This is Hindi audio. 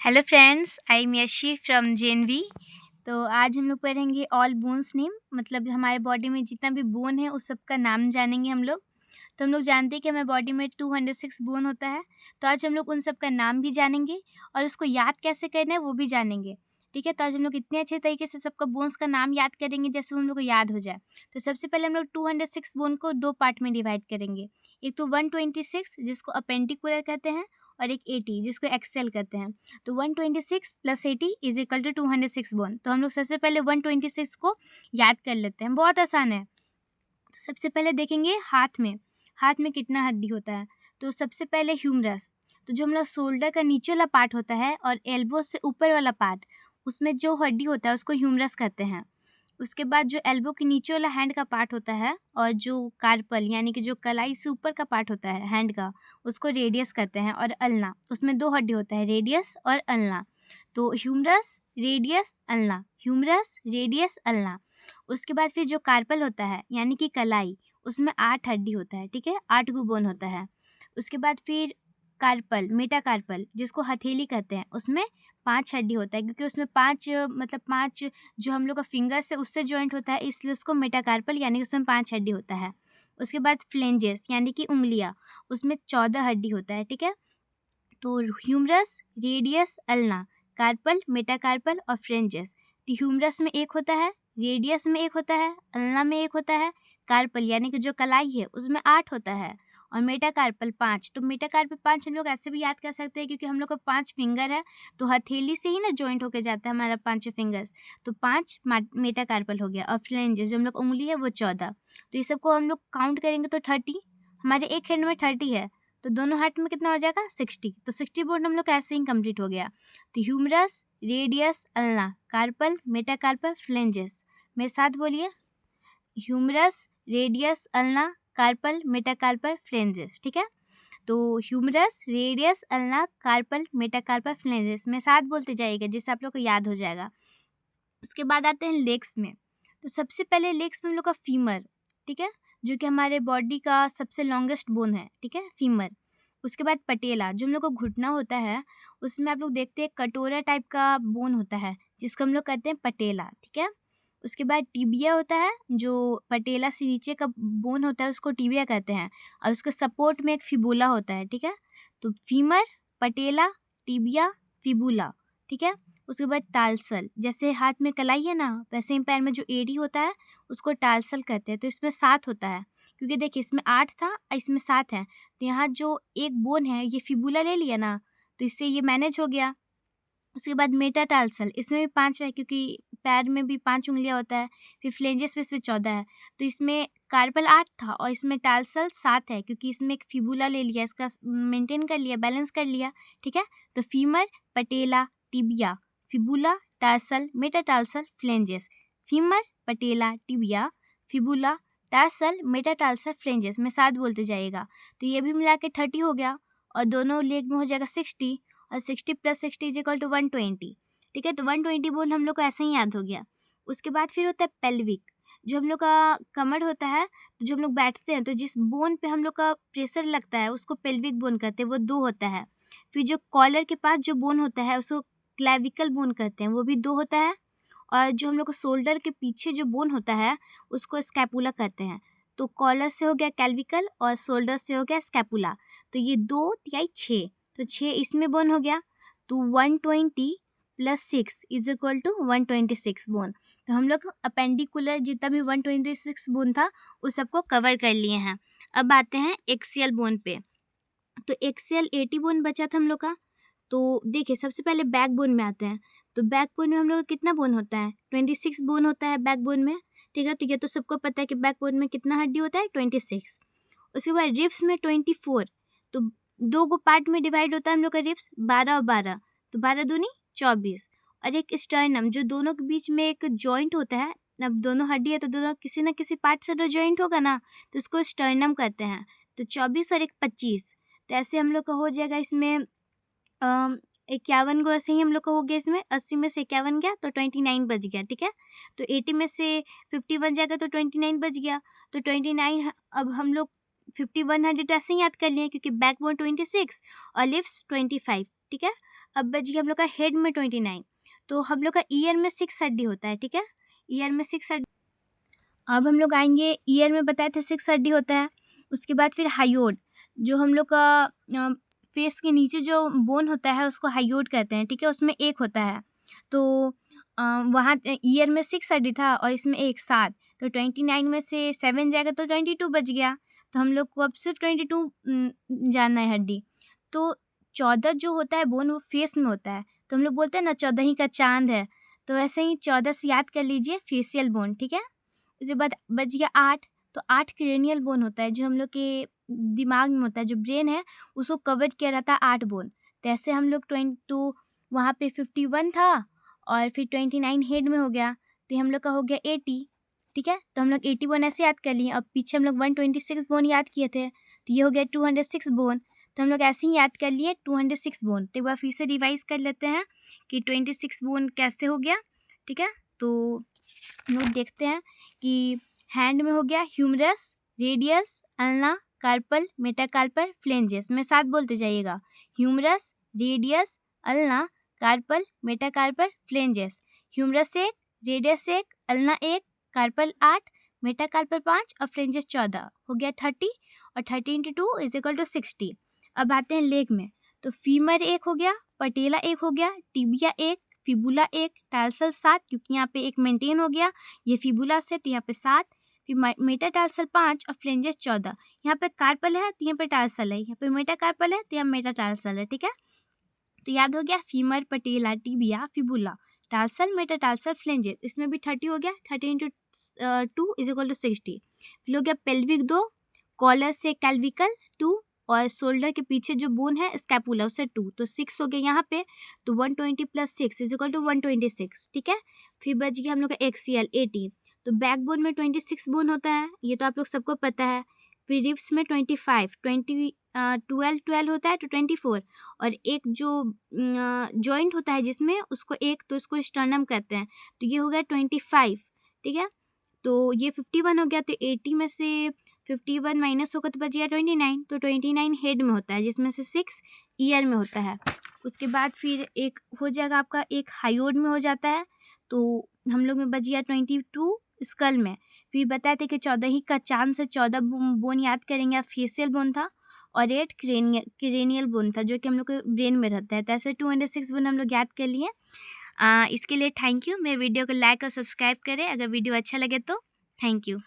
Hello friends, I am Yeshi from JNV. तो आज हम लोग पढ़ेंगे ऑल बोन्स नेम, मतलब हमारे बॉडी में जितना भी बोन है उस सब का नाम जानेंगे हम लोग। तो हम लोग जानते हैं कि हमारे बॉडी में 206 बोन होता है। तो आज हम लोग उन सब का नाम भी जानेंगे और उसको याद कैसे करना है वो भी जानेंगे। ठीक है, तो आज हम लोग इतने अच्छे तरीके से सबका बोन्स का नाम याद करेंगे जैसे वो हम लोग को याद हो जाए। तो सबसे पहले हम लोग 206 बोन को दो पार्ट में डिवाइड करेंगे। एक तो 126 जिसको अपेंडिकुलर कहते हैं और एक 80 जिसको एक्सेल कहते हैं। तो 126 plus 80 is equal to 206 bone. तो हम लोग सबसे पहले 126 को याद कर लेते हैं, बहुत आसान है। तो सबसे पहले देखेंगे हाथ में कितना हड्डी होता है। तो सबसे पहले ह्यूमरस, तो जो हम लोग शोल्डर का नीचे वाला पार्ट होता है और एल्बो से ऊपर वाला पार्ट, उसमें जो हड्डी होता है उसको ह्यूमरस कहते हैं। उसके बाद जो एल्बो के नीचे वाला हैंड का पार्ट होता है और जो कार्पल यानी कि जो कलाई से ऊपर का पार्ट होता है हैंड का, उसको रेडियस कहते हैं। और अल्ना, उसमें दो हड्डी होता है, रेडियस और अल्ना। तो humerus, radius, ulna, humerus, radius, ulna. उसके बाद फिर जो कार्पल होता है यानी कि कलाई, उसमें 8 हड्डी होता है। ठीक है, 8 गो बोन होता है। उसके बाद फिर कार्पल, मेटाकार्पल जिसको हथेली कहते हैं, उसमें 5 हड्डी होता है क्योंकि उसमें 5 मतलब 5 जो हम लोग का फिंगर्स है उससे जॉइंट होता है, इसलिए उसको मेटाकार्पल यानी कि उसमें 5 हड्डी होता है। उसके बाद फ्लेंजेस यानी कि उंगलियां, उसमें 14 हड्डी होता है। ठीक है, तो humerus, radius, ulna, carpal, metacarpal और फ्रेंजेस। तो ह्यूमरस में एक होता है, रेडियस में एक होता है, अल्ना में एक होता है, कार्पल यानी कि जो कलाई है उसमें 8 होता है और मेटाकार्पल 5। तो मेटाकार्पल 5 हम लोग ऐसे भी याद कर सकते हैं क्योंकि हम लोग का 5 फिंगर है, तो हथेली से ही ना जॉइंट होकर जाता है हमारा 5 फिंगर्स। तो 5 मेटाकार्पल हो गया और फ्लेंजेस जो हम लोग उंगली है वो 14। तो ये सबको हम लोग काउंट करेंगे तो 30, हमारे एक हैंड में 30 है तो दोनों हाथ में कितना हो जाएगा 60। तो 60 बोर्ड हम लोग का ऐसे ही कंप्लीट हो गया। तो humerus, radius, ulna, carpal, metacarpal, phalanges. मेरे साथ बोलिए, humerus, radius, ulna, carpal, metacarpal, phalanges. ठीक है, तो humerus, radius, ulna, carpal, metacarpal, phalanges में साथ बोलते जाइएगा जिससे आप लोग को याद हो जाएगा। उसके बाद आते हैं लेग्स में। तो सबसे पहले लेग्स में हम लोग का फीमर, ठीक है, जो कि हमारे बॉडी का सबसे लॉन्गेस्ट बोन है। ठीक है, फीमर। उसके बाद पटेला, जो हम लोग को घुटना होता है, उसमें आप लोग देखते हैं कटोरा टाइप का बोन होता है जिसको हम लोग कहते हैं पटेला। ठीक है, उसके बाद टिबिया होता है, जो पटेला से नीचे का बोन होता है उसको टिबिया कहते हैं और उसके सपोर्ट में एक फिबुला होता है। ठीक है, तो फीमर, पटेला, टिबिया, फिबुला। ठीक है, उसके बाद टालसल, जैसे हाथ में कलाई है ना वैसे ही पैर में जो एड़ी होता है उसको टालसल कहते हैं। तो इसमें 7 होता है क्योंकि देखिए इसमें 8 था और इसमें 7 है, तो यहाँ जो एक बोन है ये फिबुला ले लिया ना, तो इससे ये मैनेज हो गया। उसके बाद मेटाटार्सल, इसमें भी 5 है क्योंकि पैर में भी 5 उँगलियाँ होता है। फिर फ्लेंजेस में इसमें 14 है, तो इसमें कार्पल 8 था और इसमें टार्सल 7 है क्योंकि इसमें एक फिबुला ले लिया, इसका मेंटेन कर लिया, बैलेंस कर लिया। ठीक है, तो femur, patella, tibia, fibula, tarsal, metatarsal, phalanges. Femur, patella, tibia, fibula, tarsal, metatarsal, phalanges में साथ बोलते जाइएगा। तो ये भी मिला के 30 हो गया और दोनों लेग में हो जाएगा 60 और 60 प्लस 60 इज इक्वल टू 120। ठीक है, तो 120 बोन हम लोग को ऐसे ही याद हो गया। उसके बाद फिर होता है पेल्विक, जो हम लोग का कमर होता है, तो जो हम लोग बैठते हैं तो जिस बोन पे हम लोग का प्रेशर लगता है उसको पेल्विक बोन कहते हैं, वो 2 होता है। फिर जो कॉलर के पास जो बोन होता है उसको क्लेविकल बोन कहते हैं, वो भी 2 होता है। और जो हम लोग को शोल्डर के पीछे जो बोन होता है उसको स्कैपुला कहते हैं। तो कॉलर से हो गया कैल्विकल और शोल्डर से हो गया स्कैपुला। तो ये 2 तिहाई 6, तो 6 इसमें बोन हो गया। तो 120 plus 6 is equal to 126 bone. तो हम लोग अपेंडिकुलर जितना भी 126 बोन था उस सबको कवर कर लिए हैं। अब आते हैं एक्सियल बोन पे। तो एक्सियल 80 बोन बचा था हम लोग का। तो देखिए सबसे पहले बैक बोन में आते हैं। तो बैक बोन में हम लोग का कितना बोन होता है, 26 बोन होता है बैक बोन में। ठीक है, तो ये तो सबको पता है कि बैक बोन में कितना हड्डी होता है, 26। उसके बाद रिब्स में 24। तो 2 गो पार्ट में डिवाइड होता है हम लोग का रिब्स, 12 और 12, तो 12 दूनी 24। और एक स्टर्नम, जो दोनों के बीच में एक जॉइंट होता है। अब दोनों हड्डी है तो दोनों किसी ना किसी पार्ट से तो जॉइंट होगा ना, तो उसको स्टर्नम कहते हैं। तो 24 और एक 25, तो ऐसे हम लोग का हो जाएगा इसमें 51 गो ऐसे ही हम लोग का हो गया। इसमें 80 में से 51 गया तो 29 बच गया। ठीक है, तो 80 में से 51 जाएगा तो 29 बच गया। तो 29 अब हम लोग 5100 ऐसे ही याद कर लिए क्योंकि बैकबोन 26 और लिप्स 25। ठीक है, अब बच गया हम लोग का हेड में 29। तो हम लोग का ईयर में 6 हड्डी होता है, ठीक है, ईयर में 6 हड्डी। अब हम लोग आएंगे, ईयर में बताए थे 6 हड्डी होता है। उसके बाद फिर हायोड, जो हम लोग का फेस के नीचे जो बोन होता है उसको हायोड कहते हैं, ठीक है, उसमें एक होता है। तो वहाँ ईयर में 6 हड्डी था और इसमें एक 7, तो 29 में से 7 जाएगा तो 22 बच गया। तो हम लोग को अब सिर्फ 22 जानना है हड्डी। तो 14 जो होता है बोन वो फेस में होता है, तो हम लोग बोलते हैं ना 14 ही का चाँद है, तो वैसे ही 14 से याद कर लीजिए फेशियल बोन, ठीक है। उसके बाद बच गया 8, तो 8 क्रेनियल बोन होता है, जो हम लोग के दिमाग में होता है, जो ब्रेन है उसको कवर किया रहता है 8 बोन। तो ऐसे हम लोग 22 वहाँ पे 51 था और फिर 29 हेड में हो गया, तो ये हम लोग का हो गया 80, ठीक है। तो हम लोग 80 बोन ऐसे याद कर लिए। अब पीछे हम लोग 126 बोन याद किए थे, तो ये हो गया 206 बोन। तो हम लोग ऐसे ही याद कर लिए 206 बोन। तो एक बार फिर से रिवाइज कर लेते हैं कि 26 बोन कैसे हो गया, ठीक है। तो हम लोग देखते हैं कि हैंड में हो गया humerus, radius, ulna, carpal, metacarpal, phalanges. मैं साथ बोलते जाइएगा, humerus, radius, ulna, carpal, metacarpal, phalanges. Humerus 1, radius 1, ulna 1, carpal 8, metacarpal 5 और फ्लेंजेस 14, हो गया 30। और 30 × 2 = 60। अब आते हैं लेग में, तो फीमर 1 हो गया, पटेला 1 हो गया, टिबिया 1, फिबुला 1, टार्सल 7, क्योंकि यहाँ पे एक मेंटेन हो गया, ये फिबुला से, तो यहाँ पे 7, फिर मेटाटार्सल 5 और फ्लेंजेस 14। यहाँ पे कार्पल है तो यहाँ पे टार्सल है, यहाँ पे मेटाकार्पल है तो यहाँ मेटाटार्सल है, ठीक है। तो याद हो गया femur, patella, tibia, fibula, tarsal, metatarsal, phalanges. इसमें भी 30 हो गया, 30 × 2 = 60। फिर हो गया पेल्विक 2, कॉलर से कैल्विकल 2 और शोल्डर के पीछे जो बोन है स्कैपुला उससे 2, तो 6 हो गया यहाँ पे। तो 120 + 6 = 126, ठीक है। फिर बच गया हम लोग का एक्सियल 80। तो बैक बोन में 26 बोन होता है, ये तो आप लोग सबको पता है। फिर रिब्स में 25, 12 होता है तो 24। और एक जो जॉइंट होता है जिसमें उसको एक, तो इसको स्टर्नम कहते हैं, तो ये हो गया 25, ठीक है। तो ये 51 हो गया, तो 80 में से 51 माइनस होगा तो बच गया 29, तो 29 हेड में होता है, जिसमें से 6 ईयर में होता है। उसके बाद फिर एक हो जाएगा आपका, एक हायोड में हो जाता है, तो हम लोग में बच गया 22 स्कल में। फिर बताए थे कि 14 ही का चांद से 14 बोन याद करेंगे, फेशियल बोन था, और 8 क्रेनियल बोन था, जो कि हम लोग के ब्रेन में रहता है। तो ऐसे 206 बोन हम लोग याद कर लिए। इसके लिए थैंक यू। मेरे वीडियो को लाइक और सब्सक्राइब करें अगर वीडियो अच्छा लगे तो। Thank you.